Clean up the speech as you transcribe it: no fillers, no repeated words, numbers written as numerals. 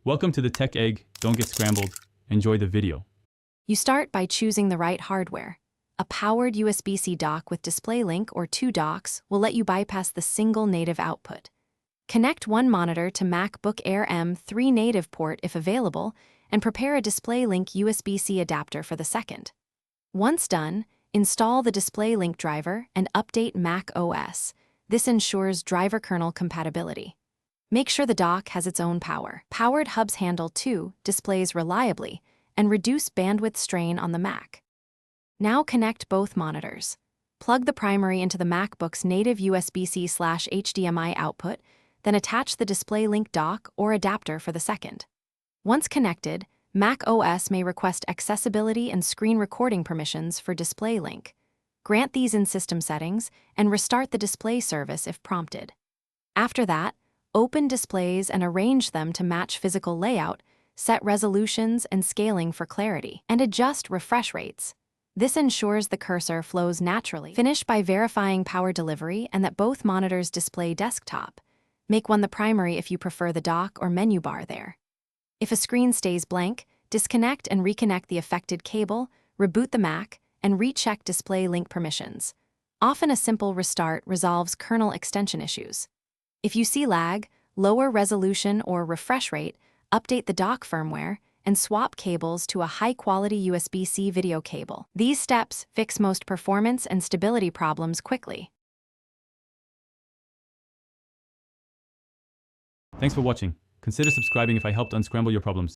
Welcome to the Tech Egg. Don't get scrambled. Enjoy the video. You start by choosing the right hardware. A powered USB-C dock with DisplayLink or 2 docks will let you bypass the single native output. Connect one monitor to MacBook Air M3 native port if available, and prepare a DisplayLink USB-C adapter for the second. Once done, install the DisplayLink driver and update Mac OS. This ensures driver kernel compatibility. Make sure the dock has its own power. Powered hubs handle 2 displays reliably and reduce bandwidth strain on the Mac. Now connect both monitors. Plug the primary into the MacBook's native USB-C/HDMI output, then attach the DisplayLink dock or adapter for the second. Once connected, Mac OS may request accessibility and screen recording permissions for DisplayLink. Grant these in System Settings and restart the display service if prompted. After that, open displays and arrange them to match physical layout, set resolutions and scaling for clarity, and adjust refresh rates. This ensures the cursor flows naturally. Finish by verifying power delivery and that both monitors display desktop. Make one the primary if you prefer the dock or menu bar there. If a screen stays blank, disconnect and reconnect the affected cable, reboot the Mac, and recheck DisplayLink permissions. Often a simple restart resolves kernel extension issues. If you see lag, lower resolution or refresh rate, update the dock firmware, and swap cables to a high-quality USB-C video cable. These steps fix most performance and stability problems quickly. Thanks for watching. Consider subscribing if I helped unscramble your problems.